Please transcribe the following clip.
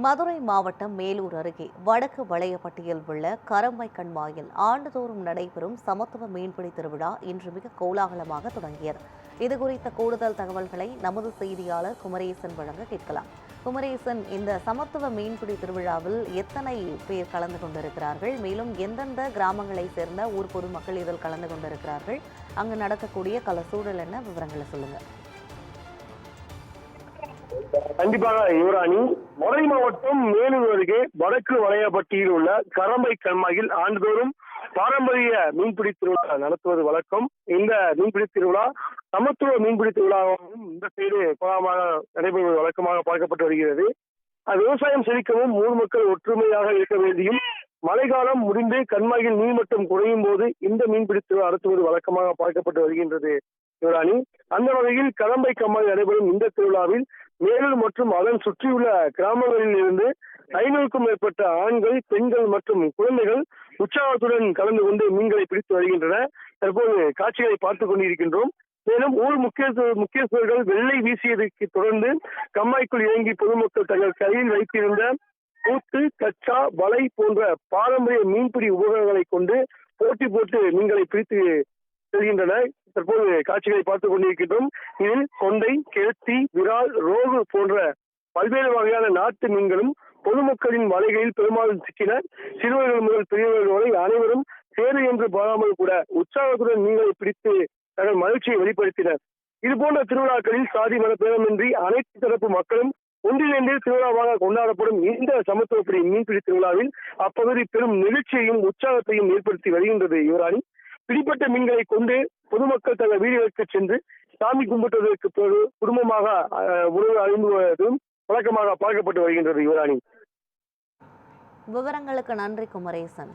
மதுரை மாவட்டம் மேலூர் அருகே வடக்கு வளையப்பட்டியில் உள்ள கரம்பை கண்மாயில் ஆண்டுதோறும் நடைபெறும் சமத்துவ மீன்பிடி திருவிழா இன்று மிக கோலாகலமாக தொடங்கியது. இதுகுறித்த கூடுதல் தகவல்களை நமது செய்தியாளர் குமரேசன் வழங்க கேட்கலாம். குமரேசன், இந்த சமத்துவ மீன்பிடி திருவிழாவில் எத்தனை பேர் கலந்து கொண்டிருக்கிறார்கள்? மேலும் எந்தெந்த கிராமங்களை சேர்ந்த ஊர் பொதுமக்கள் இதில் கலந்து கொண்டிருக்கிறார்கள்? அங்கு நடக்கக்கூடிய கள சூழல் என்ன? விவரங்களை சொல்லுங்க. கண்டிப்பாக யுவராணி, மதுரை மாவட்டம் மேலூர் அருகே வடக்கு வளையப்பட்டியில் உள்ள கரம்பை கண்மாயில் ஆண்டுதோறும் பாரம்பரிய மீன்பிடி திருவிழா நடத்துவது வழக்கம். இந்த மீன்பிடி திருவிழா சமத்துவ மீன்பிடி திருவிழாவும் இந்த சைடு கோலமாக நடைபெறுவது வழக்கமாக பார்க்கப்பட்டு வருகிறது. விவசாயம் செழிக்கவும் ஊர் மக்கள் ஒற்றுமையாக இருக்க வேண்டியும் மழைக்காலம் முடிந்து கண்மாயில் நீர்மட்டம் குறையும் போது இந்த மீன்பிடி திருவிழா நடத்துவது வழக்கமாக பார்க்கப்பட்டு வருகின்றது யுவராணி. அந்த வகையில் கரம்பை கம்மாயில் நடைபெறும் இந்த திருவிழாவில் மேலூர் மற்றும் அதன் சுற்றியுள்ள கிராமங்களில் இருந்து 500க்கும் மேற்பட்ட ஆண்கள், பெண்கள் மற்றும் குழந்தைகள் உற்சாகத்துடன் கலந்து கொண்டு மீன்களை பிடித்து வருகின்றனர். தற்போது காட்சிகளை பார்த்துக் கொண்டிருக்கின்றோம். மேலும் ஊர் முக்கியஸ்தர்கள் வெள்ளை வீசியதற்கு தொடர்ந்து கம்மாய்க்குள் இறங்கி பொதுமக்கள் தங்கள் கையில் வைத்திருந்த பூத்து, கச்சா, வலை போன்ற பாரம்பரிய மீன்பிடி உபகரணங்களை கொண்டு போட்டி போட்டு மீன்களை பிடித்து செல்கின்றனர். தற்போது காட்சிகளை பார்த்துக் கொண்டிருக்கின்றோம். இதில் கொண்டை, கெளுத்தி, விரால், ரோகு போன்ற பல்வேறு வகையான நாட்டு மீன்களும் பொதுமக்களின் வலைகளில் பெரும்பாலும் சிக்கின. சிறுவர்கள் முதல் பெரியவர்கள் வரை அனைவரும் சேரு என்று பாராமல் கூட உற்சாகத்துடன் மீன்களை பிடித்து தங்கள் மகிழ்ச்சியை வெளிப்படுத்தினர். இதுபோன்ற திருவிழாக்களில் சாதி மத பேதமின்றி அனைத்து தரப்பு மக்களும் ஒன்றிணைந்து திருவிழாவாக கொண்டாடப்படும் இந்த சமத்துவப்படி மீன்பிடி திருவிழாவில் அப்பகுதி பெரும் நிகழ்ச்சியையும் உற்சாகத்தையும் ஏற்படுத்தி வருகின்றது யுவராணி. பிடிப்பட்ட மீன்களை கொண்டு பொதுமக்கள் தங்கள் வீடுகளுக்கு சென்று சாமி கும்பிட்டதற்கு பிறகு குடும்பமாக உணவு அருந்துவதும் வழக்கமாக பார்க்கப்பட்டு வருகின்றது யுவராணி. விவரங்களுக்கு நன்றி குமரேசன்.